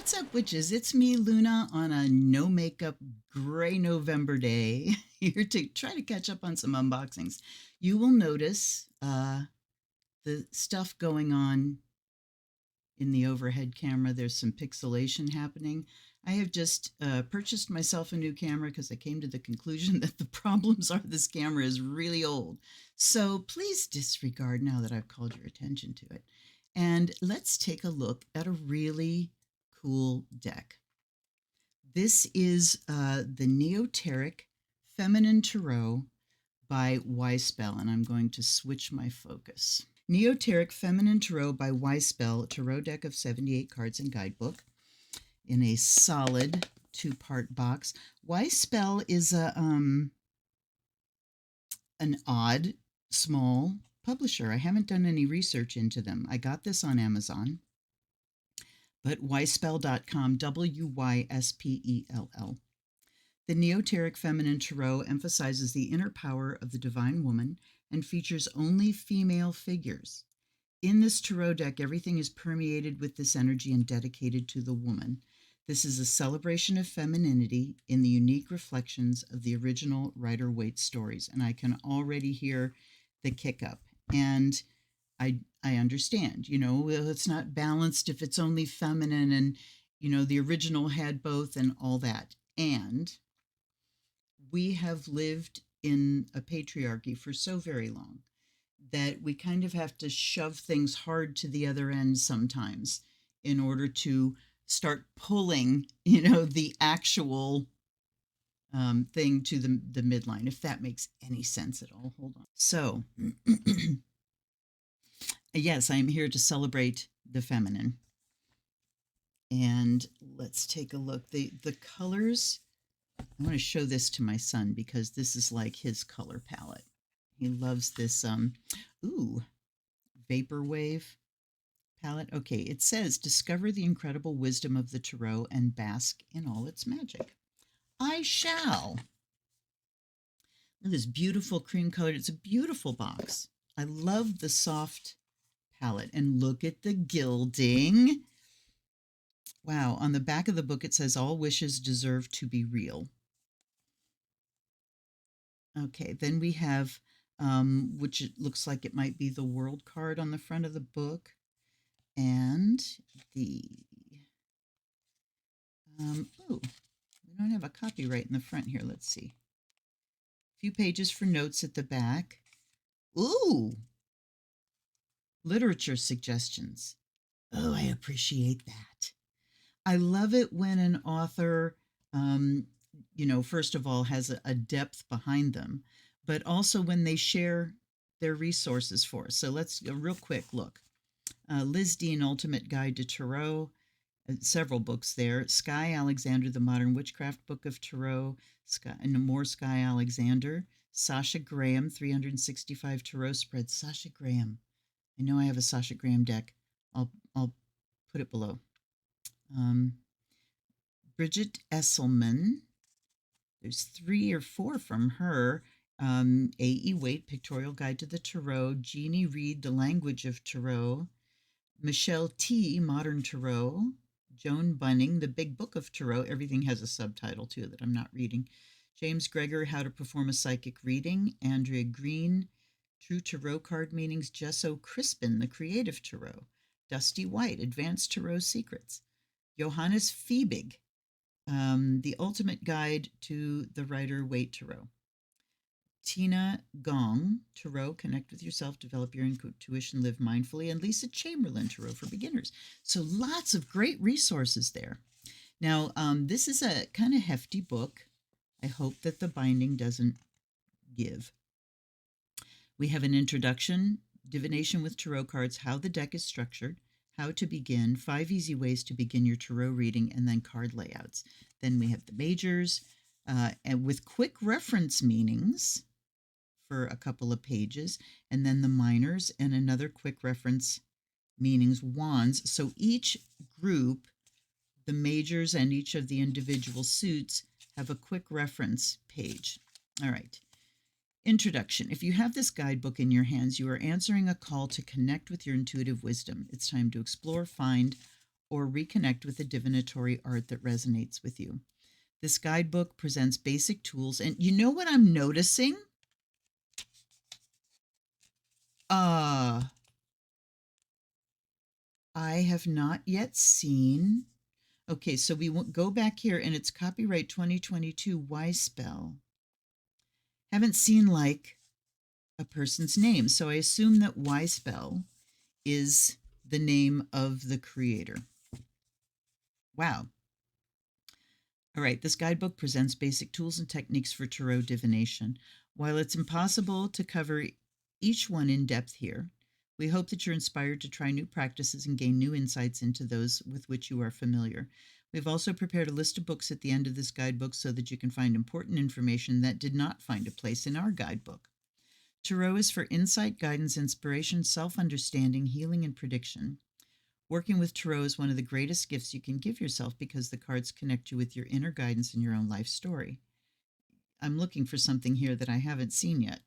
What's up, witches? It's me, Luna, on a no makeup gray November day, here to try to catch up on some unboxings. You will notice the stuff going on in the overhead camera. There's some pixelation happening. I have just purchased myself a new camera because I came to the conclusion that the problems are this camera is really old. So please disregard now that I've called your attention to it. And let's take a look at a really cool deck. This is the Neoteric Feminine Tarot by Wyspell, and I'm going to switch my focus. Neoteric Feminine Tarot by Wyspell, a tarot deck of 78 cards and guidebook in a solid two-part box. Wyspell is an odd, small publisher. I haven't done any research into them. I got this on Amazon, but wyspell.com, Wyspell. The Neoteric Feminine Tarot emphasizes the inner power of the divine woman and features only female figures. In this tarot deck, everything is permeated with this energy and dedicated to the woman. This is a celebration of femininity in the unique reflections of the original Rider-Waite stories, and I can already hear the kick up. And I understand, it's not balanced if it's only feminine, and, the original had both and all that. And we have lived in a patriarchy for so very long that we kind of have to shove things hard to the other end sometimes in order to start pulling, the actual thing to the midline, if that makes any sense at all. Hold on. So, yes, I'm here to celebrate the feminine. And let's take a look. The colors, I want to show this to my son because this is like his color palette. He loves this, Vaporwave palette. Okay, it says, discover the incredible wisdom of the tarot and bask in all its magic. I shall. Look at this beautiful cream colored. It's a beautiful box. I love the soft palette. And look at the gilding. Wow, on the back of the book it says, all wishes deserve to be real. Okay, then we have, which it looks like it might be the World card on the front of the book. And the, we don't have a copyright in the front here. Let's see. A few pages for notes at the back. Ooh, literature suggestions. Oh, I appreciate that. I love it when an author, first of all, has a depth behind them, but also when they share their resources for us. So let's a real quick look. Liz Dean, Ultimate Guide to Tarot, several books there. Sky Alexander, The Modern Witchcraft Book of Tarot, and more Sky Alexander. Sasha Graham, 365 Tarot Spreads. Sasha Graham. I know I have a Sasha Graham deck. I'll put it below. Bridget Esselman. There's 3 or 4 from her. A.E. Waite, Pictorial Guide to the Tarot. Jeannie Reed, The Language of Tarot. Michelle T., Modern Tarot. Joan Bunning, The Big Book of Tarot. Everything has a subtitle, too, that I'm not reading. James Greger, How to Perform a Psychic Reading. Andrea Green, True Tarot Card Meanings. Jess Crispin, The Creative Tarot. Dusty White, Advanced Tarot Secrets. Johannes Fiebig, The Ultimate Guide to the Rider-Waite Tarot. Tina Gong, Tarot, Connect with Yourself, Develop Your Intuition, Live Mindfully, and Lisa Chamberlain, Tarot for Beginners. So lots of great resources there. Now, this is a kind of hefty book. I hope that the binding doesn't give. We have an introduction, divination with tarot cards, how the deck is structured, how to begin, 5 easy ways to begin your tarot reading, and then card layouts. Then we have the majors, and with quick reference meanings for a couple of pages, and then the minors and another quick reference meanings, wands. So each group, the majors and each of the individual suits, have a quick reference page. All right. Introduction. If you have this guidebook in your hands, you are answering a call to connect with your intuitive wisdom. It's time to explore, find, or reconnect with the divinatory art that resonates with you. This guidebook presents basic tools. And you know what I'm noticing? I have not yet seen. Okay, so we go back here, and it's copyright 2022 Wyspell. Haven't seen like a person's name, so I assume that Wyspell is the name of the creator. Wow. All right, this guidebook presents basic tools and techniques for tarot divination. While it's impossible to cover each one in depth here, we hope that you're inspired to try new practices and gain new insights into those with which you are familiar. We've also prepared a list of books at the end of this guidebook so that you can find important information that did not find a place in our guidebook. Tarot is for insight, guidance, inspiration, self-understanding, healing, and prediction. Working with tarot is one of the greatest gifts you can give yourself because the cards connect you with your inner guidance and your own life story. I'm looking for something here that I haven't seen yet.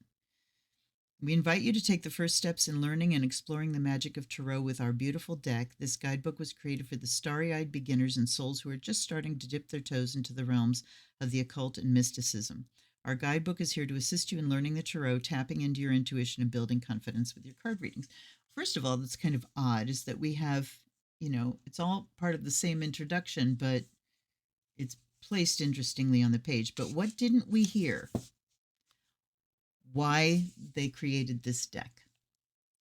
We invite you to take the first steps in learning and exploring the magic of tarot with our beautiful deck. This guidebook was created for the starry-eyed beginners and souls who are just starting to dip their toes into the realms of the occult and mysticism. Our guidebook is here to assist you in learning the tarot, tapping into your intuition, and building confidence with your card readings. First of all, that's kind of odd is that we have, it's all part of the same introduction, but it's placed interestingly on the page. But what didn't we hear? Why they created this deck,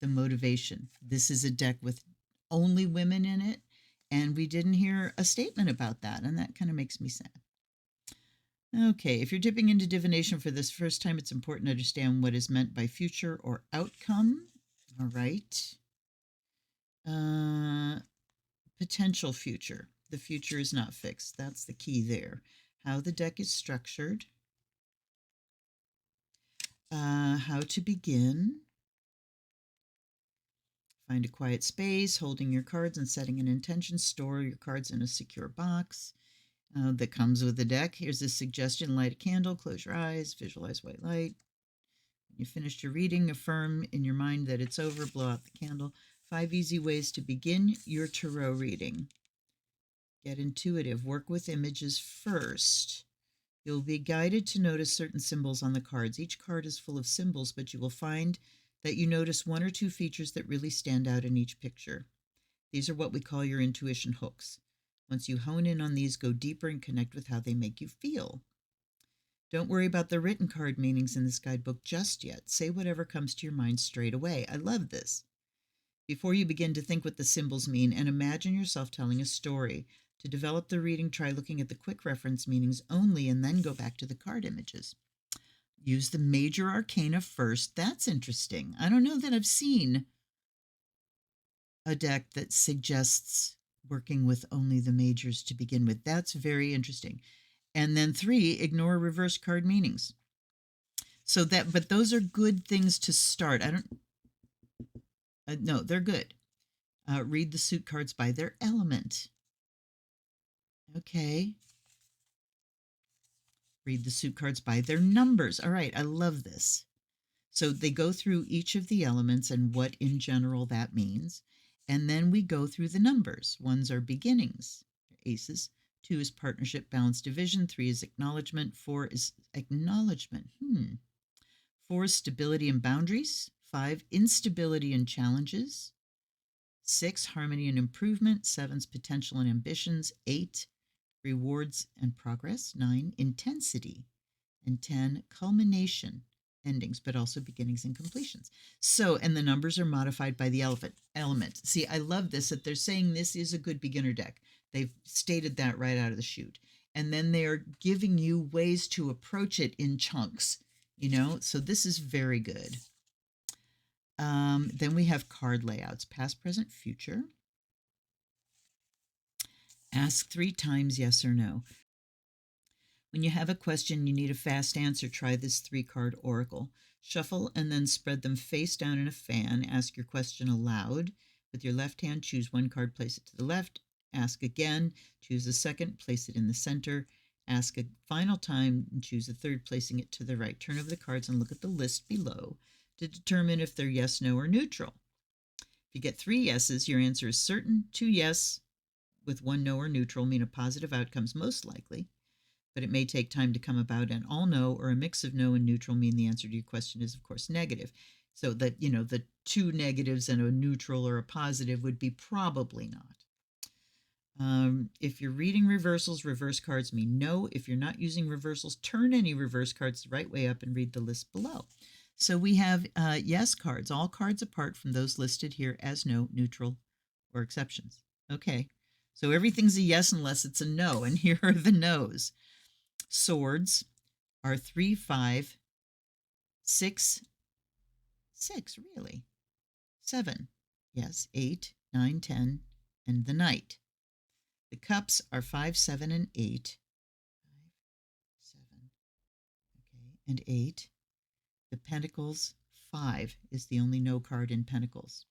the motivation. This is a deck with only women in it, and we didn't hear a statement about that, and that kind of makes me sad. Okay, if you're dipping into divination for this first time, it's important to understand what is meant by future or outcome. All right. Potential future. The future is not fixed. That's the key there. How the deck is structured. How to begin. Find a quiet space, holding your cards and setting an intention. Store your cards in a secure box that comes with the deck. Here's a suggestion. Light a candle, close your eyes, visualize white light. When you finished your reading, affirm in your mind that it's over, blow out the candle. 5 easy ways to begin your tarot reading. Get intuitive. Work with images first. You'll be guided to notice certain symbols on the cards. Each card is full of symbols, but you will find that you notice 1 or 2 features that really stand out in each picture. These are what we call your intuition hooks. Once you hone in on these, go deeper and connect with how they make you feel. Don't worry about the written card meanings in this guidebook just yet. Say whatever comes to your mind straight away. I love this. Before you begin to think what the symbols mean, and imagine yourself telling a story. To develop the reading, try looking at the quick reference meanings only and then go back to the card images. Use the major arcana first. That's interesting. I don't know that I've seen a deck that suggests working with only the majors to begin with. That's very interesting. And then 3, ignore reverse card meanings. But those are good things to start. No, they're good. Read the suit cards by their element. Okay. Read the suit cards by their numbers. All right, I love this. So they go through each of the elements and what in general that means. And then we go through the numbers. 1s are beginnings, aces. 2 is partnership, balance, division. 3 is acknowledgement. 4 is acknowledgement. 4 is stability and boundaries. 5, instability and challenges. 6, harmony and improvement. 7's potential and ambitions. 8, rewards and progress. 9, intensity. And 10, culmination, endings, but also beginnings and completions. So, and the numbers are modified by the element. See, I love this, that they're saying this is a good beginner deck. They've stated that right out of the chute. And then they are giving you ways to approach it in chunks, so this is very good. Then we have card layouts, past, present, future. Ask 3 times yes or no. When you have a question, you need a fast answer, try this 3-card oracle. Shuffle and then spread them face down in a fan. Ask your question aloud. With your left hand, choose 1 card, place it to the left. Ask again, choose a second, place it in the center. Ask a final time and choose a third, placing it to the right. Turn over the cards and look at the list below to determine if they're yes, no, or neutral. If you get 3 yeses, your answer is certain. 2 yes, with one no or neutral mean a positive outcome is most likely, but it may take time to come about. And all no or a mix of no and neutral mean the answer to your question is, of course, negative. So that, the two negatives and a neutral or a positive would be probably not. If you're reading reversals, reverse cards mean no. If you're not using reversals, turn any reverse cards the right way up and read the list below. So we have yes cards, all cards apart from those listed here as no, neutral, or exceptions. Okay, so everything's a yes unless it's a no, and here are the no's. Swords are 3, 5, 6, 6, really. 7, yes, 8, 9, 10, and the Knight. The cups are 5, 7, and 8. 5, 7, okay, and 8. The pentacles, 5 is the only no card in pentacles.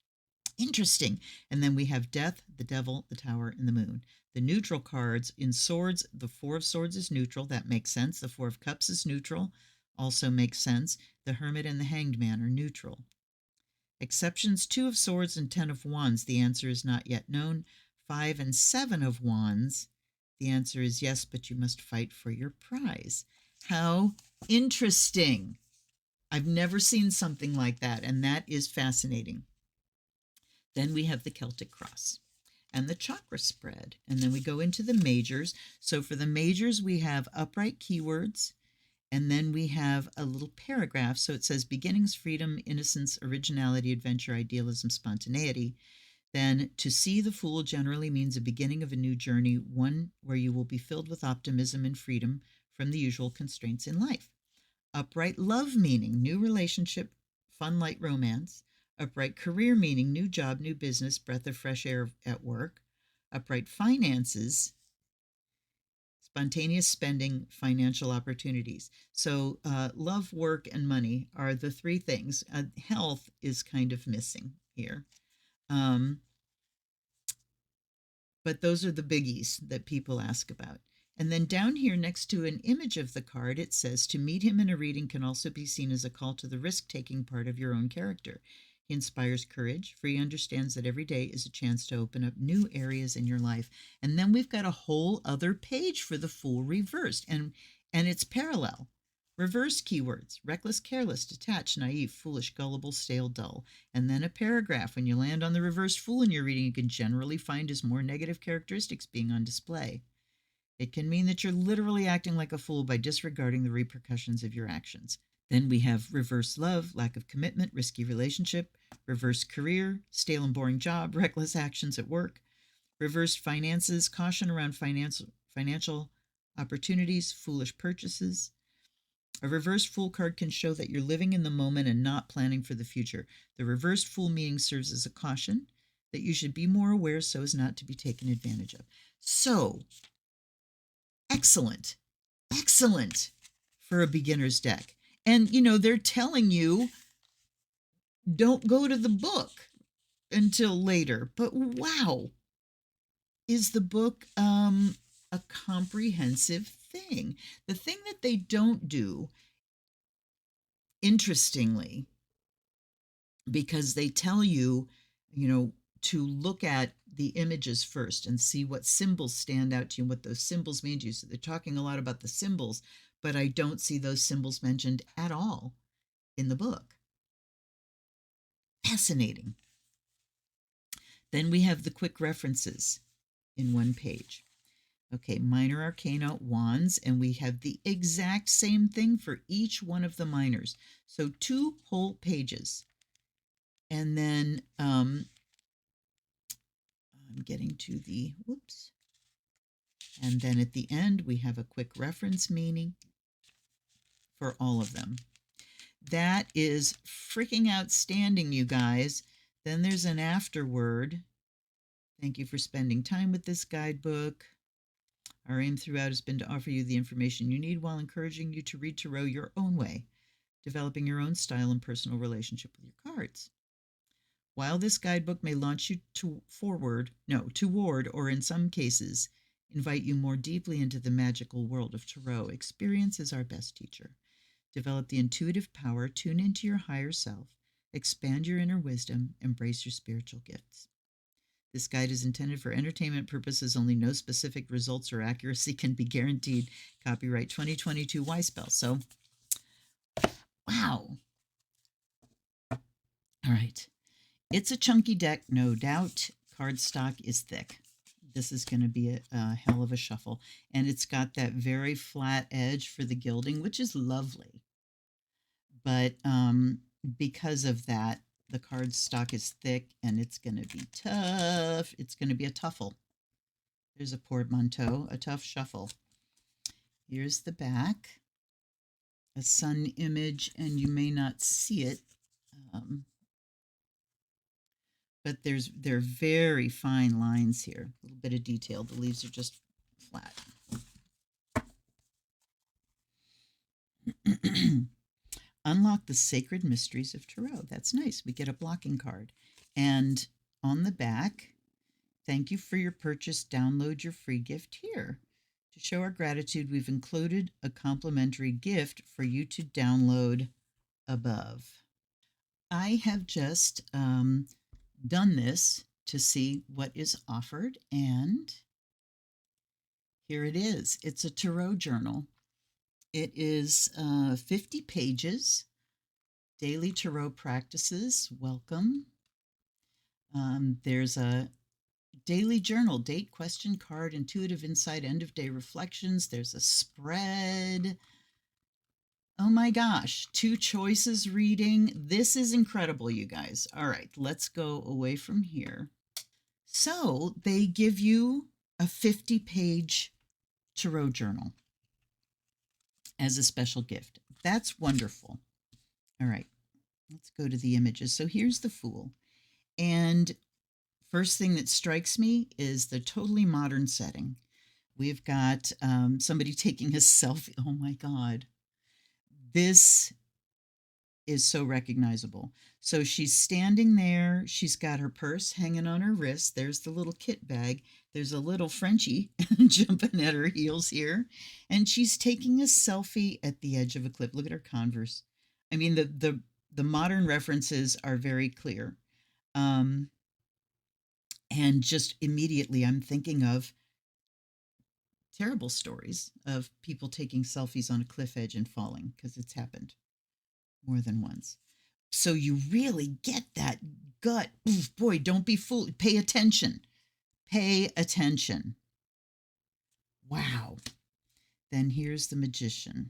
Interesting. And then we have Death, the Devil, the Tower, and the Moon. The neutral cards in swords, the 4 of Swords is neutral. That makes sense. The 4 of Cups is neutral. Also makes sense. The Hermit and the Hanged Man are neutral. Exceptions, 2 of Swords and 10 of Wands. The answer is not yet known. 5 and 7 of Wands. The answer is yes, but you must fight for your prize. How interesting. I've never seen something like that, and that is fascinating. Then we have the Celtic cross and the chakra spread. And then we go into the majors. So for the majors, we have upright keywords. And then we have a little paragraph. So it says beginnings, freedom, innocence, originality, adventure, idealism, spontaneity. Then to see the Fool generally means a beginning of a new journey, one where you will be filled with optimism and freedom from the usual constraints in life. Upright love meaning new relationship, fun, light romance. Upright career meaning new job, new business, breath of fresh air at work. Upright finances, spontaneous spending, financial opportunities. So love, work, and money are the 3 things. Health is kind of missing here. But those are the biggies that people ask about. And then down here next to an image of the card, it says to meet him in a reading can also be seen as a call to the risk-taking part of your own character. He inspires courage, for he understands that every day is a chance to open up new areas in your life. And then we've got a whole other page for the Fool reversed, and it's parallel. Reverse keywords: reckless, careless, detached, naive, foolish, gullible, stale, dull. And then a paragraph. When you land on the reversed Fool in your reading, you can generally find his more negative characteristics being on display. It can mean that you're literally acting like a fool by disregarding the repercussions of your actions. Then we have reverse love, lack of commitment, risky relationship. Reverse career, stale and boring job, reckless actions at work. Reversed finances, caution around financial opportunities, foolish purchases. A reversed Fool card can show that you're living in the moment and not planning for the future. The reversed Fool meaning serves as a caution that you should be more aware so as not to be taken advantage of. So, excellent for a beginner's deck. And, they're telling you don't go to the book until later. But wow, is the book a comprehensive thing? The thing that they don't do, interestingly, because they tell you, to look at the images first and see what symbols stand out to you and what those symbols mean to you. So they're talking a lot about the symbols, but I don't see those symbols mentioned at all in the book. Fascinating. Then we have the quick references in one page. Okay, minor arcana, wands, and we have the exact same thing for each one of the minors. So 2 whole pages. And then I'm getting to the, whoops. And then at the end, we have a quick reference meaning for all of them. That is freaking outstanding, you guys. Then there's an afterword. Thank you for spending time with this guidebook. Our aim throughout has been to offer you the information you need while encouraging you to read tarot your own way, developing your own style and personal relationship with your cards. While this guidebook may launch you toward, or in some cases, invite you more deeply into the magical world of tarot, experience is our best teacher. Develop the intuitive power, tune into your higher self, expand your inner wisdom, embrace your spiritual gifts. This guide is intended for entertainment purposes only. No specific results or accuracy can be guaranteed. Copyright 2022 Wyspell. So, wow. All right. It's a chunky deck, no doubt. Cardstock is thick. This is going to be a hell of a shuffle. And it's got that very flat edge for the gilding, which is lovely. But because of that, the cardstock is thick and it's going to be tough. It's going to be a tuffle. There's a portmanteau, a tough shuffle. Here's the back, a sun image, and you may not see it, but there are very fine lines here. A little bit of detail. The leaves are just flat. Unlock the sacred mysteries of Tarot. That's nice. We get a blocking card. And on the back, thank you for your purchase. Download your free gift here. To show our gratitude, we've included a complimentary gift for you to download above. I have just done this to see what is offered, and here it is. It's a tarot journal. It is 50 pages, daily tarot practices. Welcome. There's a daily journal, date, question, card, intuitive insight, end of day reflections. There's a spread. Oh my gosh, 2 choices reading. This is incredible, you guys. All right, let's go away from here. So they give you a 50-page tarot journal as a special gift. That's wonderful. All right, let's go to the images. So here's the Fool. And first thing that strikes me is the totally modern setting. We've got somebody taking a selfie. Oh my God. This is so recognizable. So she's standing there. She's got her purse hanging on her wrist. There's the little kit bag. There's a little Frenchie jumping at her heels here. And she's taking a selfie at the edge of a cliff. Look at her Converse. I mean, the modern references are very clear. And just immediately I'm thinking of terrible stories of people taking selfies on a cliff edge and falling, because it's happened more than once. So you really get that gut. Oof, boy, don't be fooled. Pay attention. Pay attention. Wow. Then here's the Magician.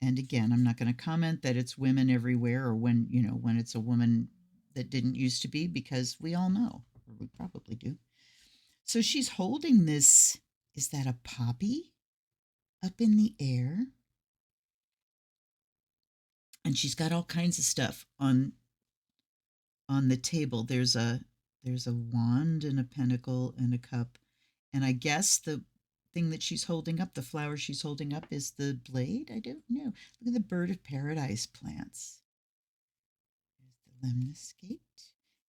And again, I'm not going to comment that it's women everywhere, or when it's a woman that didn't used to be, because we all know, or we probably do. So she's holding this. Is that a poppy up in the air? And she's got all kinds of stuff on the table. There's a wand and a pentacle and a cup. And I guess the thing that she's holding up, the flower she's holding up, is the blade. I don't know. Look at the bird of paradise plants. There's the lemniscate.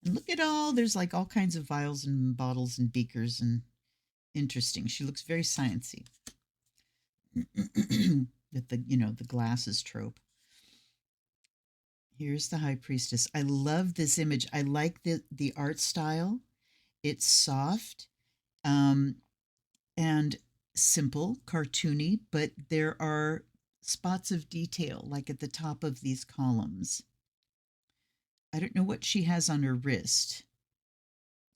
And look at there's like all kinds of vials and bottles and beakers, and interesting. She looks very sciencey. With the glasses trope. Here's the High Priestess. I love this image. I like the art style. It's soft and simple, cartoony, but there are spots of detail, like at the top of these columns. I don't know what she has on her wrist.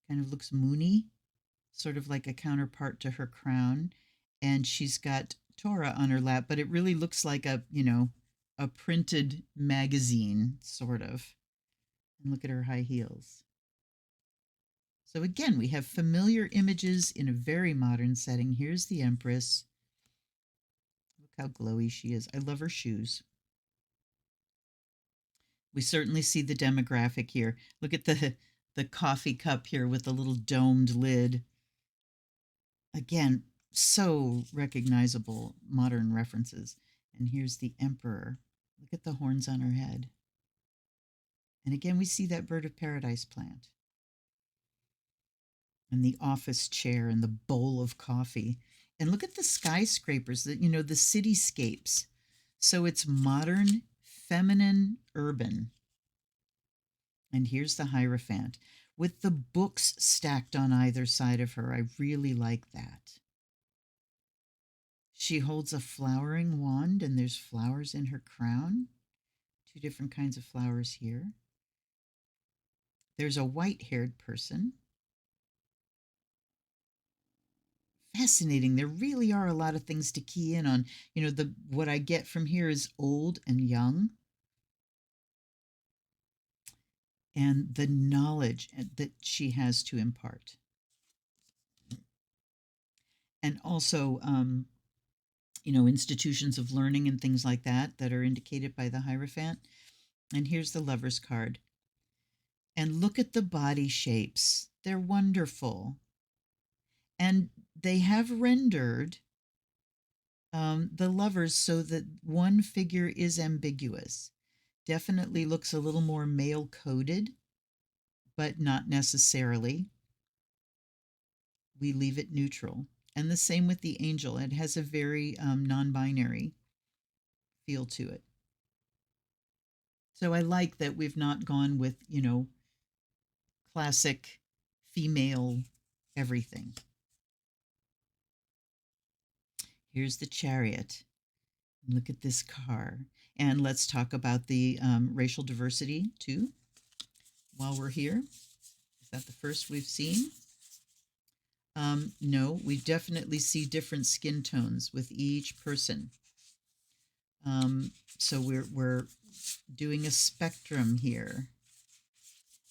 Kind of looks moony, sort of like a counterpart to her crown. And she's got Torah on her lap, but it really looks like a printed magazine, sort of. And look at her high heels. So again, we have familiar images in a very modern setting. Here's the Empress. Look how glowy she is. I love her shoes. We certainly see the demographic here. Look at the coffee cup here with the little domed lid. Again, so recognizable modern references. And here's the Emperor. Look at the horns on her head. And again, we see that bird of paradise plant. And the office chair and the bowl of coffee. And look at the skyscrapers, the cityscapes. So it's modern, feminine, urban. And here's the Hierophant. with the books stacked on either side of her. I really like that. She holds a flowering wand, and there's flowers in her crown. Two different kinds of flowers here. There's a white-haired person. Fascinating. There really are a lot of things to key in on. What I get from here is old and young, and the knowledge that she has to impart. And also, institutions of learning and things like that are indicated by the Hierophant. And here's the Lover's card. And look at the body shapes. They're wonderful. And they have rendered the lovers so that one figure is ambiguous. Definitely looks a little more male coded, but not necessarily. We leave it neutral. And the same with the angel. It has a very non binary feel to it. So I like that we've not gone with, classic female everything. Here's the Chariot. Look at this car. And let's talk about the racial diversity too while we're here. Is that the first we've seen? No, we definitely see different skin tones with each person. So we're doing a spectrum here.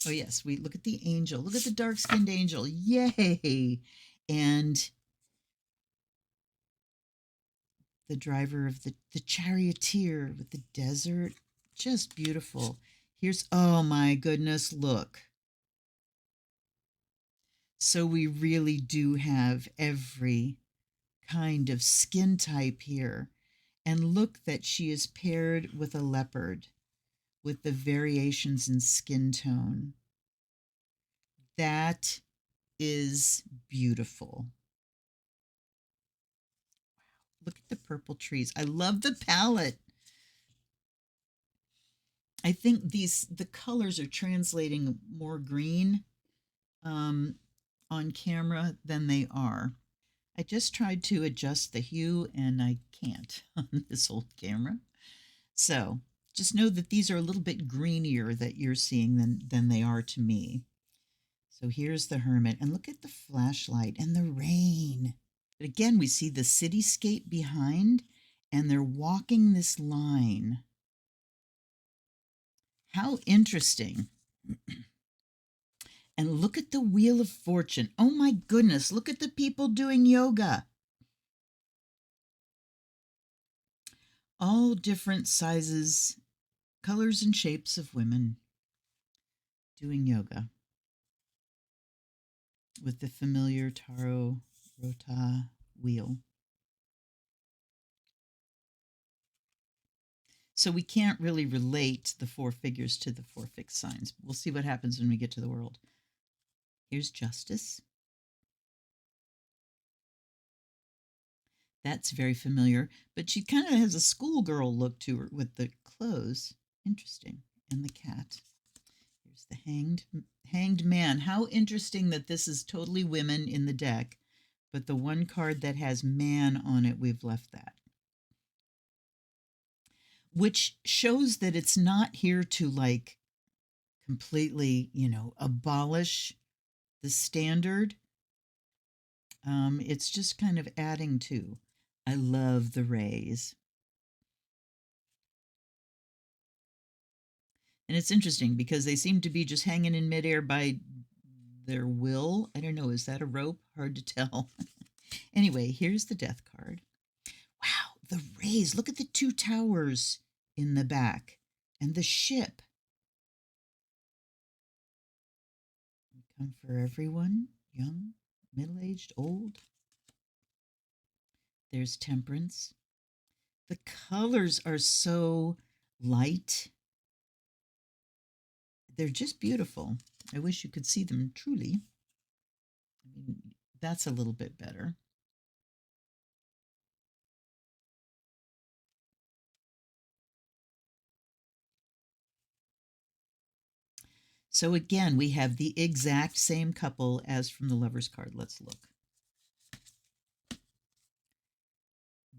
Oh yes, we look at the angel. Look at the dark-skinned angel. Yay! And the driver of the charioteer with the desert. Just beautiful. Here's, oh my goodness, look. So we really do have every kind of skin type here. And look that she is paired with a leopard with the variations in skin tone. That is beautiful. Look at the purple trees. I love the palette. I think the colors are translating more green on camera than they are. I just tried to adjust the hue and I can't on this old camera. So just know that these are a little bit greenier that you're seeing than they are to me. So here's the Hermit, and look at the flashlight and the rain. But again, we see the cityscape behind, and they're walking this line. How interesting. And look at the Wheel of Fortune. Oh my goodness, look at the people doing yoga. All different sizes, colors, and shapes of women doing yoga with the familiar Taro Rota wheel. So we can't really relate the four figures to the four fixed signs. We'll see what happens when we get to the world. Here's Justice. That's very familiar, but she kind of has a schoolgirl look to her with the clothes. Interesting. And the cat. Here's the hanged man. How interesting that this is totally women in the deck, but the one card that has man on it, we've left that. Which shows that it's not here to like completely, abolish the standard. It's just kind of adding to. I love the rays. And it's interesting because they seem to be just hanging in midair by their will. I don't know. Is that a rope? Hard to tell. Anyway, here's the Death card. Wow, the rays. Look at the two towers in the back and the ship. We come for everyone, young, middle-aged, old. There's Temperance. The colors are so light. They're just beautiful. I wish you could see them truly. I mean, that's a little bit better. So again, we have the exact same couple as from the Lover's card. Let's look.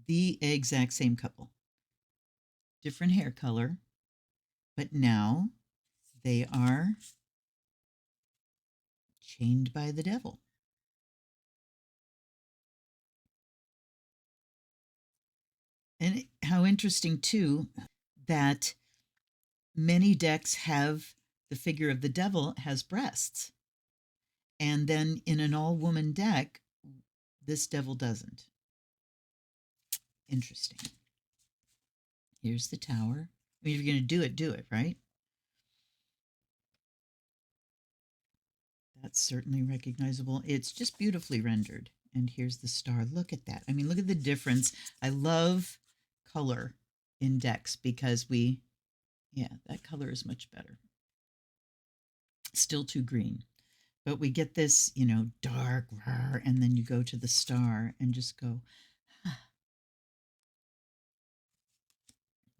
The exact same couple. Different hair color, but now they are chained by the devil. And how interesting, too, that many decks have the figure of the devil has breasts. And then in an all-woman deck, this devil doesn't. Interesting. Here's the tower. I mean, if you're going to do it, right? That's certainly recognizable. It's just beautifully rendered. And here's the star. Look at that. I mean, look at the difference. I love color in decks because that color is much better. Still too green. But we get this, dark, and then you go to the star and just go, ah.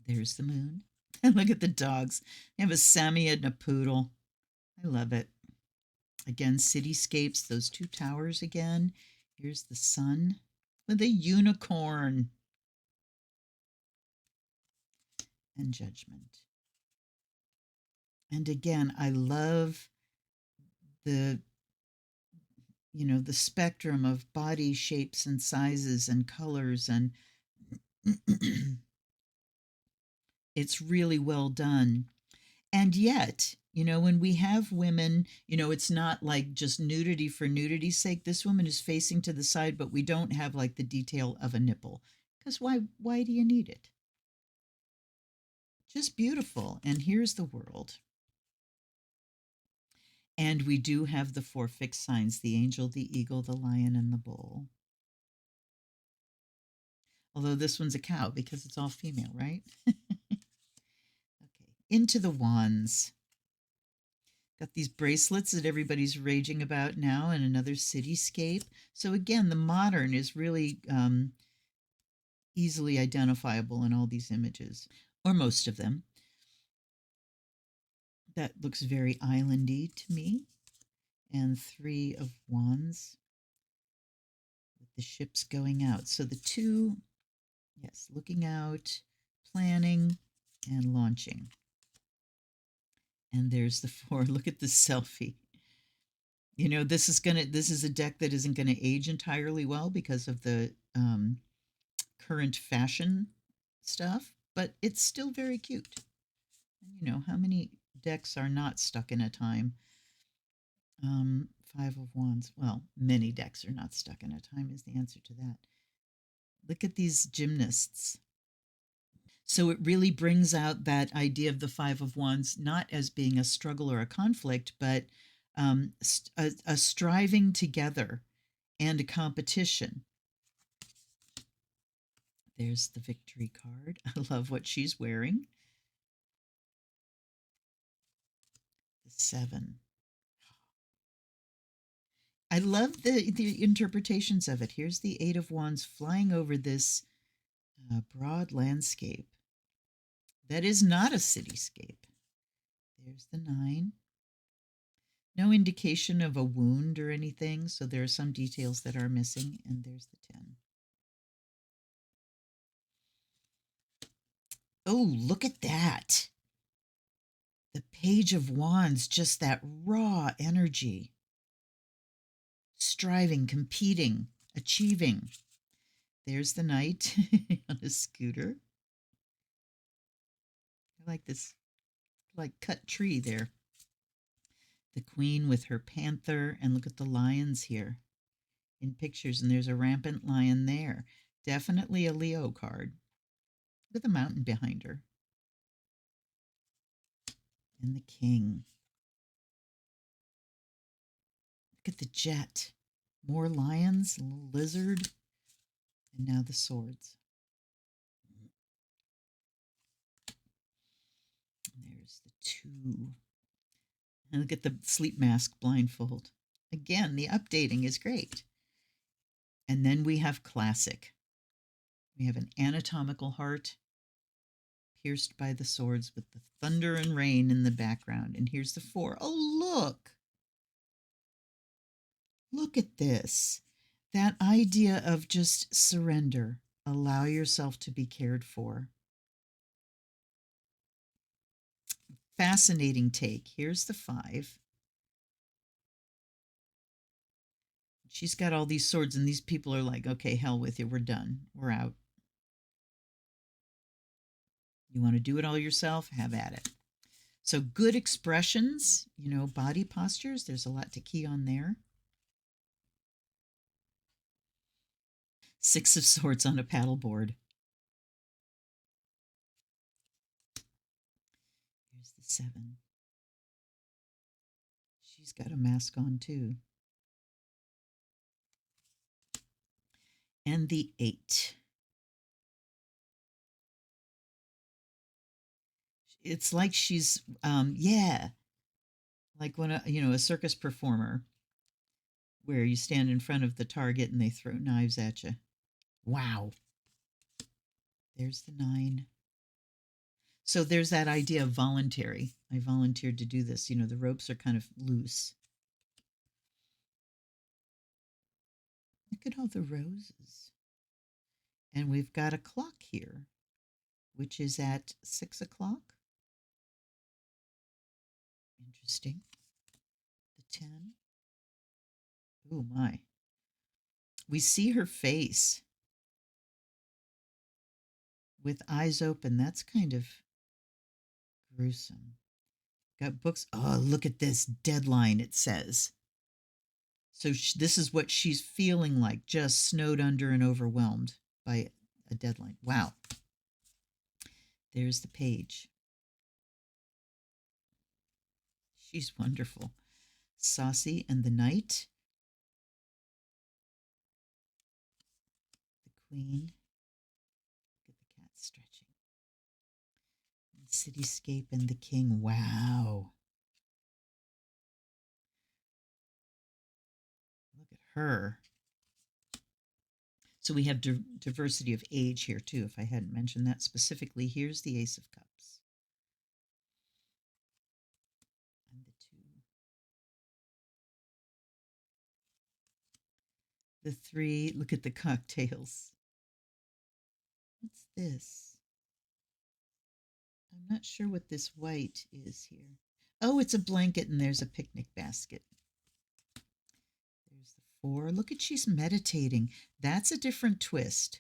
There's the moon. And look at the dogs. They have a Sammy and a poodle. I love it. Again, cityscapes, those two towers again. Here's the sun with a unicorn. And judgment. And again, I love the the spectrum of body shapes and sizes and colors, and it's really well done. And yet, when we have women, it's not like just nudity for nudity's sake. This woman is facing to the side, but we don't have like the detail of a nipple. Because why do you need it? Just beautiful. And here's the world. And we do have the 4 fixed signs: the angel, the eagle, the lion, and the bull. Although this one's a cow because it's all female, right? Okay, into the wands. Got these bracelets that everybody's raging about now, and another cityscape. So again, the modern is really easily identifiable in all these images, or most of them. That looks very islandy to me. And 3 of wands with the ships going out. So the 2, yes, looking out, planning, and launching. And there's the 4. Look at this selfie. This is a deck that isn't gonna age entirely well because of the current fashion stuff, but it's still very cute. How many decks are not stuck in a time? 5 of wands. Well, many decks are not stuck in a time is the answer to that. Look at these gymnasts. So it really brings out that idea of the 5 of wands, not as being a struggle or a conflict, but a striving together and a competition. There's the victory card. I love what she's wearing. The 7. I love the interpretations of it. Here's the 8 of wands flying over this broad landscape. That is not a cityscape. There's the 9. No indication of a wound or anything, so there are some details that are missing. And there's the 10. Oh, look at that. The Page of Wands, just that raw energy. Striving, competing, achieving. There's the knight on a scooter. I like this, like cut tree there. The queen with her panther, and look at the lions here in pictures, and there's a rampant lion there. Definitely a Leo card. Look at the mountain behind her. And the king. Look at the jet. More lions, a little lizard, and now the swords. And there's the 2. And look at the sleep mask blindfold. Again, the updating is great. And then we have classic. We have an anatomical heart, pierced by the swords with the thunder and rain in the background. And here's the 4. Oh, look. Look at this. That idea of just surrender. Allow yourself to be cared for. Fascinating take. Here's the 5. She's got all these swords, and these people are like, okay, hell with you. We're done. We're out. You want to do it all yourself? Have at it. So good expressions, body postures. There's a lot to key on there. 6 of Swords on a paddleboard. Here's the 7. She's got a mask on too. And the 8. It's like she's, like when a circus performer where you stand in front of the target and they throw knives at you. Wow. There's the 9. So there's that idea of voluntary. I volunteered to do this. The ropes are kind of loose. Look at all the roses. And we've got a clock here, which is at 6 o'clock. Interesting. The 10. Oh, my. We see her face with eyes open. That's kind of gruesome. Got books. Oh, look at this deadline, it says. So this is what she's feeling like, just snowed under and overwhelmed by a deadline. Wow. There's the page. She's wonderful. Saucy and the Knight. The Queen. Look at the cat stretching. And Cityscape and the King. Wow. Look at her. So we have diversity of age here too, if I hadn't mentioned that specifically. Here's the Ace of Cups. And the 2. The 3, look at the cocktails. What's this? I'm not sure what this white is here. Oh, it's a blanket and there's a picnic basket. There's the 4. Look at, she's meditating. That's a different twist.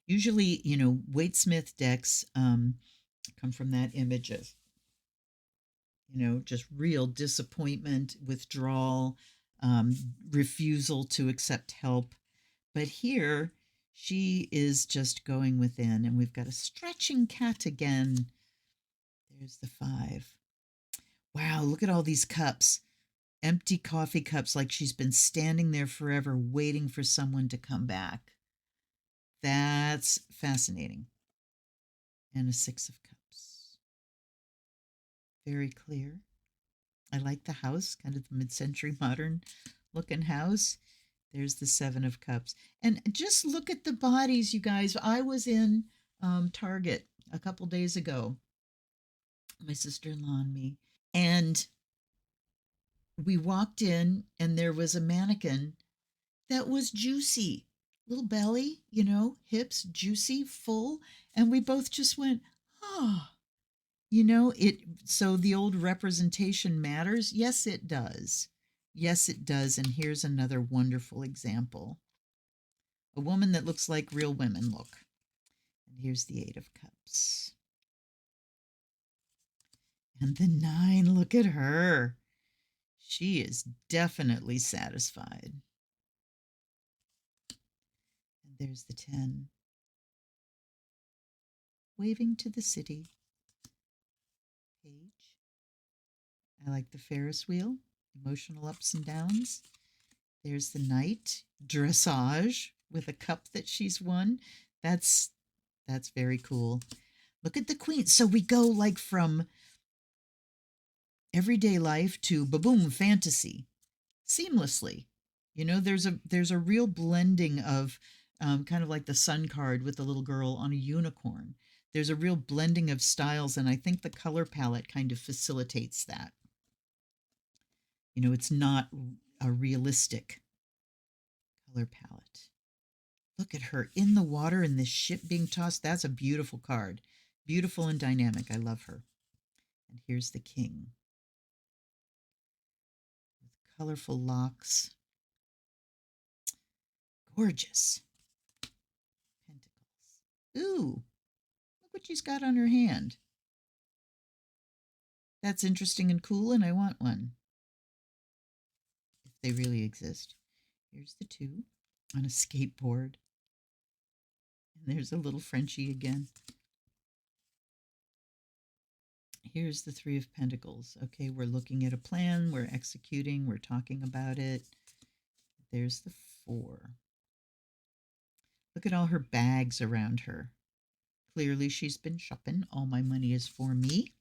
Usually, Waite-Smith decks come from that image of, just real disappointment, withdrawal, refusal to accept help. But here, she is just going within, and we've got a stretching cat again. There's the 5. Wow, look at all these cups. Empty coffee cups, like she's been standing there forever waiting for someone to come back. That's fascinating. And a 6 of Cups. Very clear. I like the house, kind of the mid-century modern looking house. There's the 7 of Cups. And just look at the bodies, you guys. I was in Target a couple days ago, my sister-in-law and me, and we walked in and there was a mannequin that was juicy, little belly, hips, juicy, full. And we both just went, oh, so the old representation matters. Yes, it does. Yes, it does. And here's another wonderful example. A woman that looks like real women look. And here's the 8 of Cups. And the 9, look at her. She is definitely satisfied. And there's the 10. Waving to the city. Page. I like the Ferris wheel. Emotional ups and downs. There's the Knight. Dressage with a cup that she's won. That's very cool. Look at the Queen. So we go like from everyday life to ba-boom, fantasy seamlessly. There's a real blending of kind of like the sun card with the little girl on a unicorn. There's a real blending of styles, and I think the color palette kind of facilitates that. You know, it's not a realistic color palette. Look at her in the water in this ship being tossed. That's a beautiful card. Beautiful and dynamic. I love her. And here's the king with colorful locks. Gorgeous. Pentacles. Ooh, look what she's got on her hand. That's interesting and cool, and I want one. If they really exist. Here's the 2 on a skateboard. And there's a little Frenchie again. Here's the 3 of Pentacles. Okay, we're looking at a plan, we're executing, we're talking about it. There's the 4. Look at all her bags around her. Clearly she's been shopping. All my money is for me.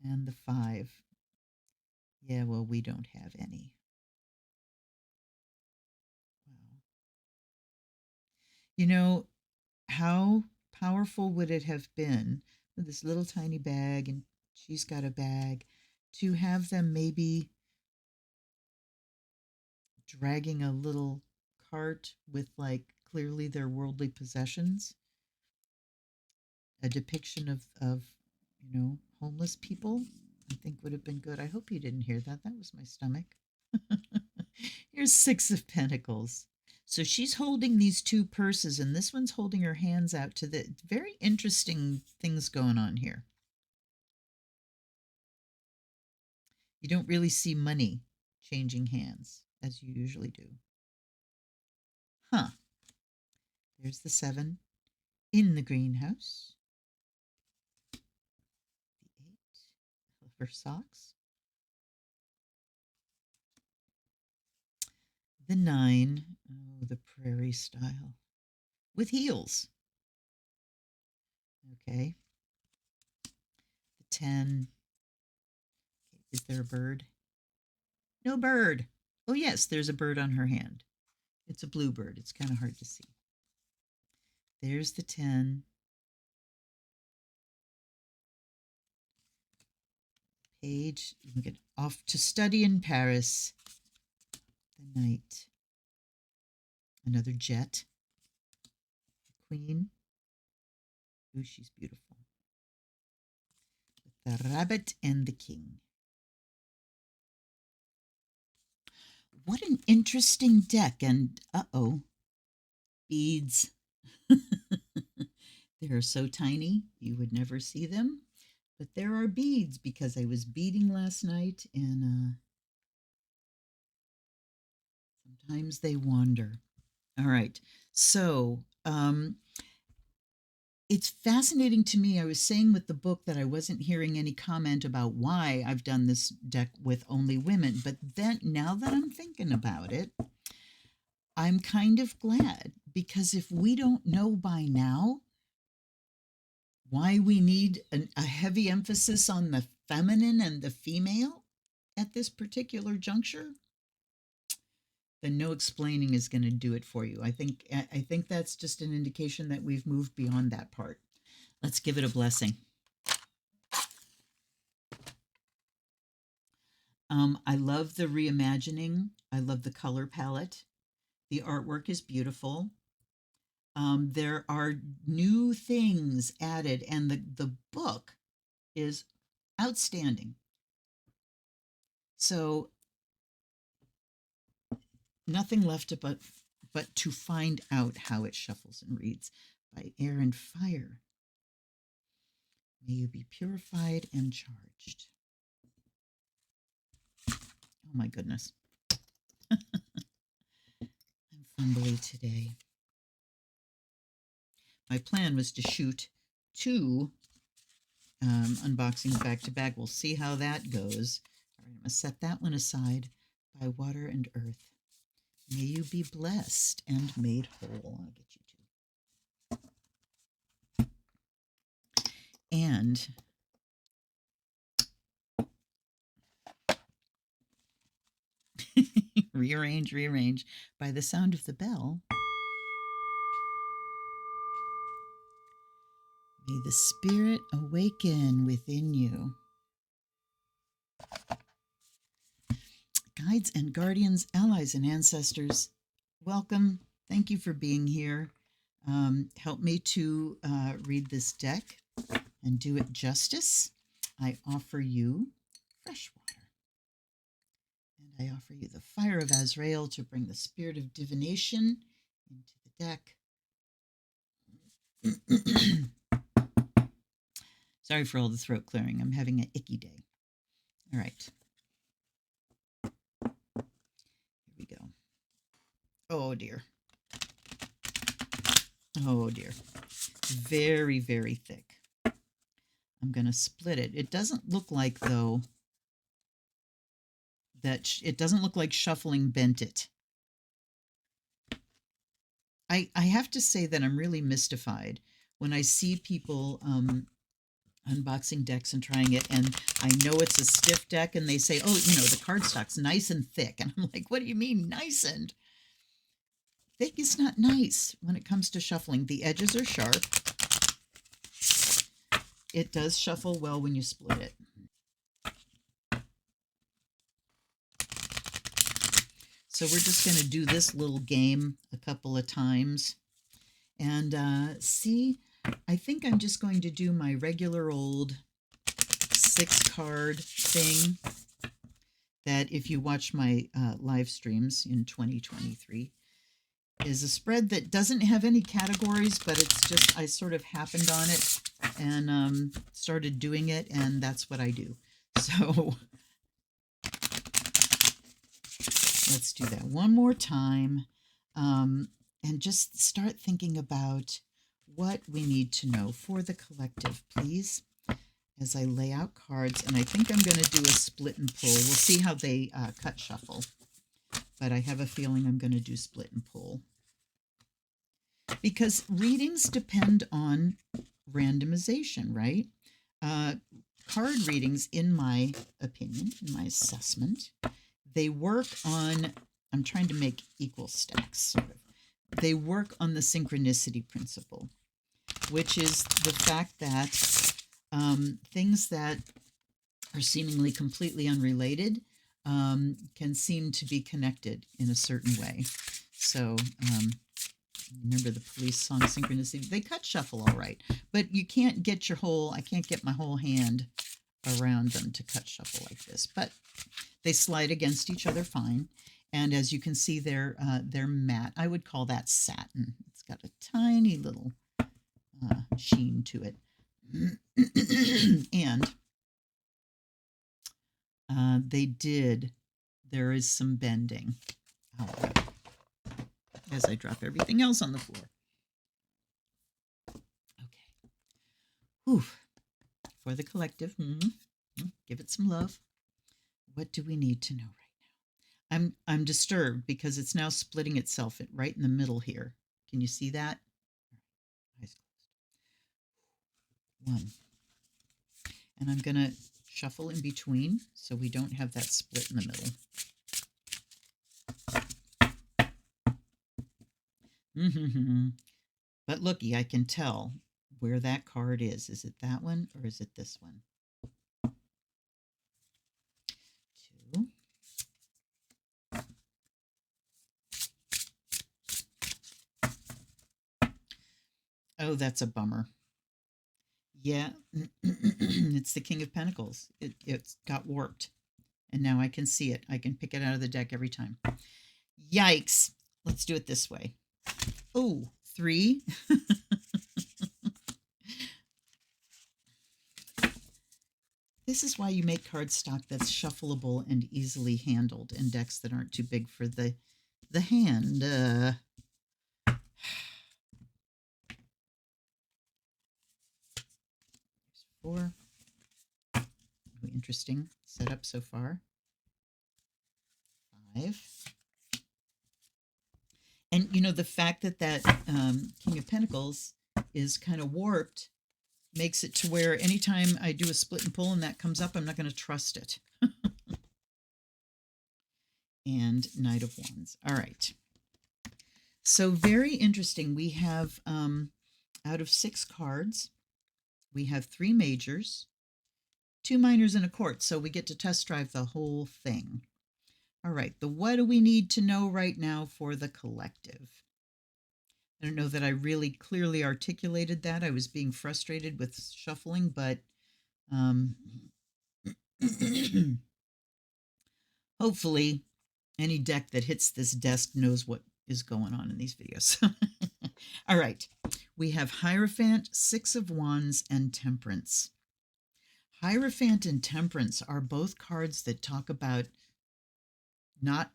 And the 5. Yeah, well, we don't have any. Wow. You know, how powerful would it have been with this little tiny bag, and she's got a bag, to have them maybe dragging a little cart with, like, clearly their worldly possessions, a depiction of you know, homeless people, I think would have been good. I hope you didn't hear that. That was my stomach. Here's 6 of Pentacles. So she's holding these 2 purses, and this one's holding her hands out to the very interesting things going on here. You don't really see money changing hands as you usually do. Huh. There's the 7 in the greenhouse. The 8 of her socks. The 9, oh, the prairie style, with heels. Okay. The 10, is there a bird? No bird. Oh, yes, there's a bird on her hand. It's a bluebird. It's kind of hard to see. There's the 10. Page, you can get off to study in Paris. The Knight. Another jet. The Queen. Ooh, she's beautiful. The Rabbit and the King. What an interesting deck. And uh-oh, beads. They're so tiny, you would never see them. But there are beads because I was beading last night, and sometimes they wander. All right. So it's fascinating to me. I was saying with the book that I wasn't hearing any comment about why I've done this deck with only women. But then now that I'm thinking about it, I'm kind of glad, because if we don't know by now why we need a heavy emphasis on the feminine and the female at this particular juncture, then no explaining is going to do it for you. I think that's just an indication that we've moved beyond that part. Let's give it a blessing. I love the reimagining. I love the color palette. The artwork is beautiful. There are new things added, and the book is outstanding. So nothing left but to find out how it shuffles and reads. By Air and Fire. May you be purified and charged. Oh my goodness. I'm fumbly today. My plan was to shoot 2 unboxings back to back. We'll see how that goes. All right, I'm going to set that one aside. By Water and Earth. May you be blessed and made whole. I'll get you 2. And rearrange. By the sound of the bell, May the spirit awaken within you. Guides and guardians, allies and ancestors, welcome. Thank you for being here. Help me to read this deck and do it justice. I offer you fresh water. And I offer you the fire of Azrael to bring the spirit of divination into the deck. Sorry for all the throat clearing. I'm having an icky day. All right. Here we go. Oh, dear. Oh, dear. Very, very thick. I'm going to split it. It doesn't look like, though, that it doesn't look like shuffling bent it. I have to say that I'm really mystified when I see people unboxing decks and trying it, and I know it's a stiff deck, and they say, oh, the cardstock's nice and thick. And I'm like, what do you mean nice and thick? Is not nice when it comes to shuffling. The edges are sharp. It does shuffle well when you split it. So we're just going to do this little game a couple of times and see. I think I'm just going to do my regular old 6-card thing that, if you watch my live streams in 2023, is a spread that doesn't have any categories, but it's just, I sort of happened on it and started doing it, and that's what I do. So let's do that one more time, and just start thinking about what we need to know for the collective, please, as I lay out cards. And I think I'm going to do a split and pull. We'll see how they cut shuffle, but I have a feeling I'm going to do split and pull, because readings depend on randomization, right? Card readings, in my opinion, in my assessment, they work on, I'm trying to make equal stacks, sort of. They work on the synchronicity principle, which is the fact that things that are seemingly completely unrelated can seem to be connected in a certain way. So remember the Police song Synchronicity? They cut shuffle all right, but you can't get I can't get my whole hand around them to cut shuffle like this, but they slide against each other fine. And as you can see, they're matte. I would call that satin. It's got a tiny little sheen to it. And there is some bending. As I drop everything else on the floor. Okay. Whew. For the collective, give it some love. What do we need to know right now? I'm disturbed because it's now splitting itself right in the middle here. Can you see that? Eyes closed. 1. And I'm going to shuffle in between so we don't have that split in the middle. But looky, I can tell where that card is. Is it that one or is it this one? 2. Oh, that's a bummer. Yeah, it's the King of Pentacles. It's got warped, and now I can see it. I can pick it out of the deck every time. Yikes. Let's do it this way. Oh, 3. This is why you make cardstock that's shuffleable and easily handled, and decks that aren't too big for the hand. 4. Interesting setup so far. 5. And the fact that King of Pentacles is kind of warped makes it to where anytime I do a split and pull and that comes up, I'm not going to trust it. And Knight of Wands. All right. So very interesting. We have out of 6 cards, We have 3 majors, 2 minors, and a quartz, so we get to test drive the whole thing. All right, the what do we need to know right now for the collective? I don't know that I really clearly articulated that. I was being frustrated with shuffling, but hopefully any deck that hits this desk knows what is going on in these videos. All right, we have Hierophant, 6 of Wands, and Temperance. Hierophant and Temperance are both cards that talk about not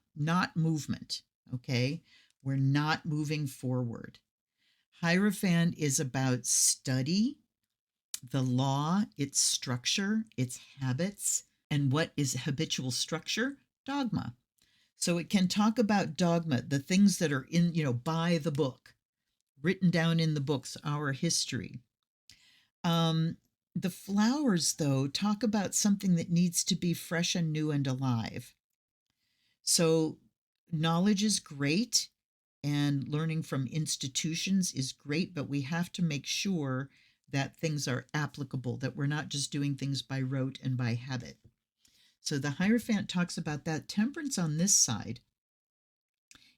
movement, okay? We're not moving forward. Hierophant is about study, the law, its structure, its habits, and what is habitual structure? Dogma. So it can talk about dogma, the things that are in, by the book, written down in the books, our history. The flowers, though, talk about something that needs to be fresh and new and alive. So knowledge is great, and learning from institutions is great, but we have to make sure that things are applicable, that we're not just doing things by rote and by habit. So the Hierophant talks about that. Temperance on this side